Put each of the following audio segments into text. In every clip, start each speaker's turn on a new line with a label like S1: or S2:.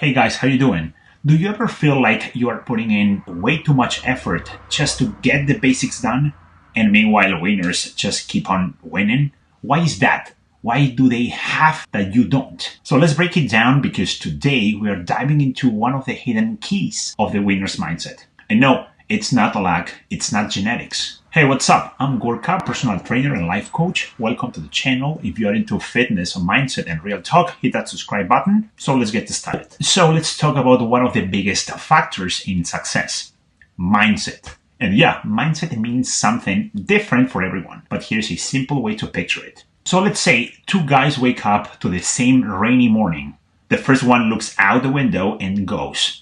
S1: Hey guys, how you doing? Do you ever feel like you are putting in way too much effort just to get the basics done? And meanwhile, winners just keep on winning? Why is that? Why do they have that you don't? So let's break it down because today we are diving into one of the hidden keys of the winner's mindset. And no, it's not luck, it's not genetics. Hey, what's up? I'm Gorka, personal trainer and life coach. Welcome to the channel. If you're into fitness, mindset, and real talk, hit that subscribe button. So let's get started. So let's talk about one of the biggest factors in success, mindset. And yeah, mindset means something different for everyone. But here's a simple way to picture it. So let's say two guys wake up to the same rainy morning. The first one looks out the window and goes,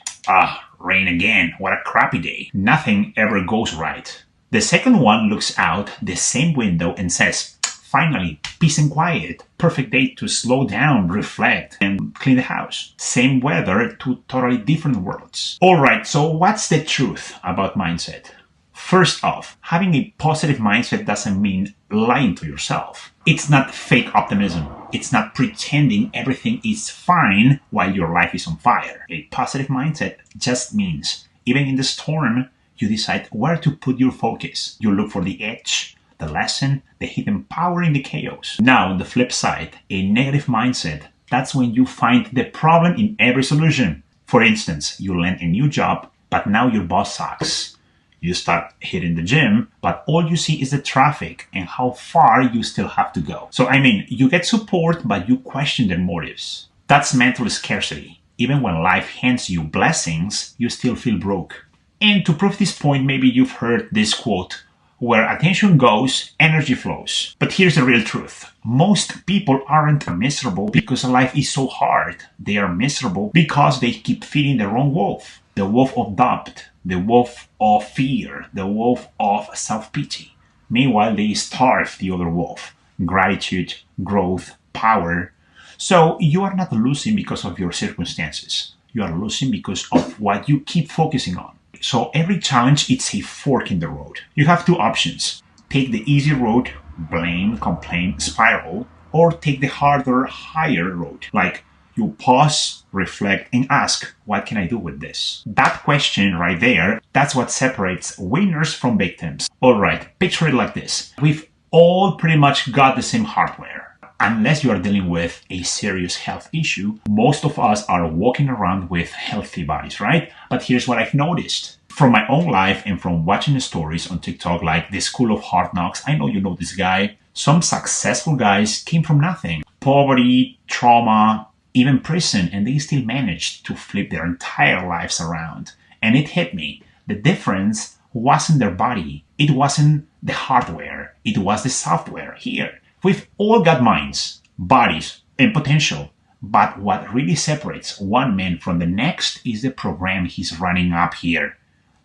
S1: rain again, what a crappy day. Nothing ever goes right. The second one looks out the same window and says, finally, peace and quiet. Perfect day to slow down, reflect, and clean the house. Same weather, two totally different worlds. Alright, so what's the truth about mindset? First off, having a positive mindset doesn't mean lying to yourself. It's not fake optimism. It's not pretending everything is fine while your life is on fire. A positive mindset just means, even in the storm, you decide where to put your focus. You look for the edge, the lesson, the hidden power in the chaos. Now, on the flip side, a negative mindset, that's when you find the problem in every solution. For instance, you land a new job, but now your boss sucks. You start hitting the gym, but all you see is the traffic and how far you still have to go. So, you get support, but you question their motives. That's mental scarcity. Even when life hands you blessings, you still feel broke. And to prove this point, maybe you've heard this quote, where attention goes, energy flows. But here's the real truth. Most people aren't miserable because life is so hard. They are miserable because they keep feeding the wrong wolf. The wolf of doubt, the wolf of fear, the wolf of self-pity. Meanwhile, they starve the other wolf. Gratitude, growth, power. So you are not losing because of your circumstances. You are losing because of what you keep focusing on. So every challenge, it's a fork in the road. You have two options. Take the easy road, blame, complain, spiral, or take the harder, higher road. Like you pause, reflect, and ask, what can I do with this? That question right there, that's what separates winners from victims. All right, picture it like this. We've all pretty much got the same hardware. Unless you are dealing with a serious health issue, most of us are walking around with healthy bodies, right? But here's what I've noticed. From my own life and from watching the stories on TikTok like the School of Hard Knocks, I know you know this guy. Some successful guys came from nothing. Poverty, trauma, even prison, and they still managed to flip their entire lives around. And it hit me. The difference wasn't their body. It wasn't the hardware. It was the software here. We've all got minds, bodies, and potential. But what really separates one man from the next is the program he's running up here.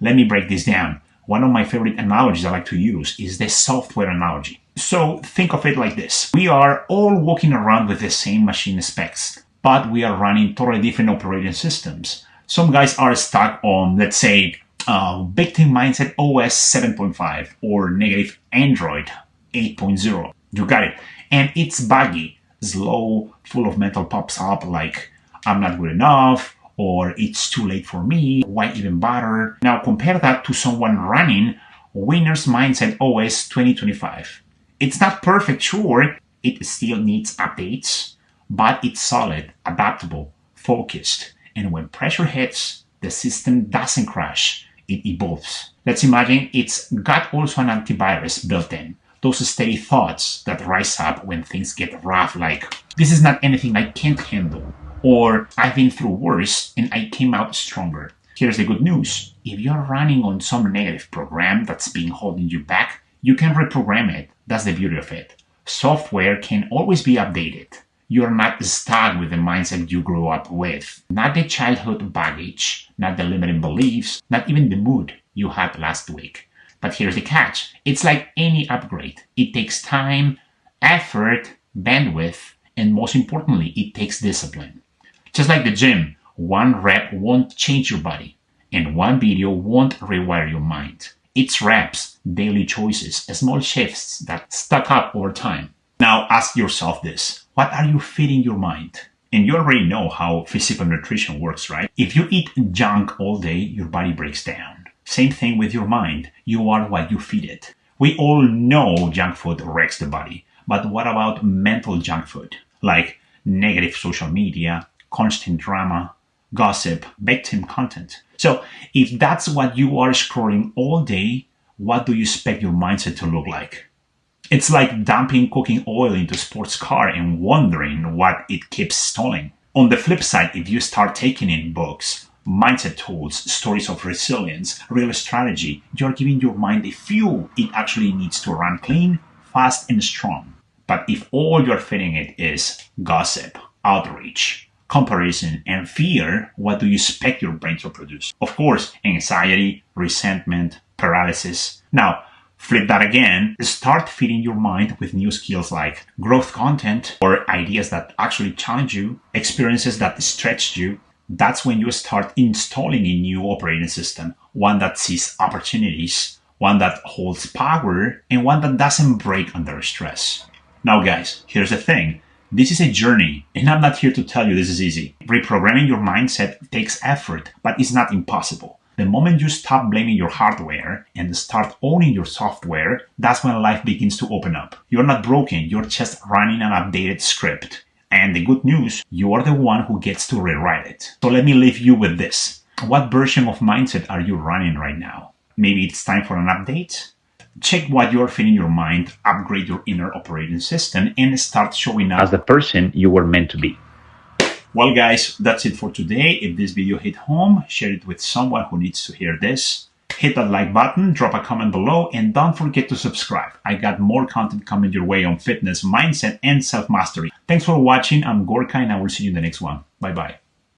S1: Let me break this down. One of my favorite analogies I like to use is the software analogy. So think of it like this. We are all walking around with the same machine specs, but we are running totally different operating systems. Some guys are stuck on, let's say, victim mindset OS 7.5 or negative Android 8.0. You got it. And it's buggy, slow, full of mental pops up like, I'm not good enough, or it's too late for me, why even bother? Now compare that to someone running Winner's Mindset OS 2025. It's not perfect, sure, it still needs updates, but it's solid, adaptable, focused. And when pressure hits, the system doesn't crash, it evolves. Let's imagine it's got also an antivirus built in. Those steady thoughts that rise up when things get rough, like, this is not anything I can't handle, or I've been through worse and I came out stronger. Here's the good news. If you're running on some negative program that's been holding you back, you can reprogram it. That's the beauty of it. Software can always be updated. You're not stuck with the mindset you grew up with. Not the childhood baggage, not the limiting beliefs, not even the mood you had last week. But here's the catch. It's like any upgrade. It takes time, effort, bandwidth, and most importantly, it takes discipline. Just like the gym, one rep won't change your body, and one video won't rewire your mind. It's reps, daily choices, small shifts that stack up over time. Now ask yourself this. What are you feeding your mind? And you already know how physical nutrition works, right? If you eat junk all day, your body breaks down. Same thing with your mind. You are what you feed it. We all know junk food wrecks the body. But what about mental junk food? Like negative social media, constant drama, gossip, victim content. So if that's what you are scrolling all day, what do you expect your mindset to look like? It's like dumping cooking oil into a sports car and wondering what it keeps stalling. On the flip side, if you start taking in books, mindset tools, stories of resilience, real strategy, you're giving your mind the fuel it actually needs to run clean, fast, and strong. But if all you're feeding it is gossip, outreach, comparison, and fear, what do you expect your brain to produce? Of course, anxiety, resentment, paralysis. Now, flip that again. Start feeding your mind with new skills like growth content or ideas that actually challenge you, experiences that stretch you. That's when you start installing a new operating system, one that sees opportunities, one that holds power, and one that doesn't break under stress. Now, guys, here's the thing. This is a journey, and I'm not here to tell you this is easy. Reprogramming your mindset takes effort, but it's not impossible. The moment you stop blaming your hardware and start owning your software, that's when life begins to open up. You're not broken, you're just running an updated script. And the good news, you are the one who gets to rewrite it. So let me leave you with this. What version of mindset are you running right now? Maybe it's time for an update? Check what you're feeding your mind, upgrade your inner operating system, and start showing up as the person you were meant to be. Well, guys, that's it for today. If this video hit home, share it with someone who needs to hear this. Hit that like button, drop a comment below, and don't forget to subscribe. I got more content coming your way on fitness, mindset, and self-mastery. Thanks for watching. I'm Gorka, and I will see you in the next one. Bye-bye.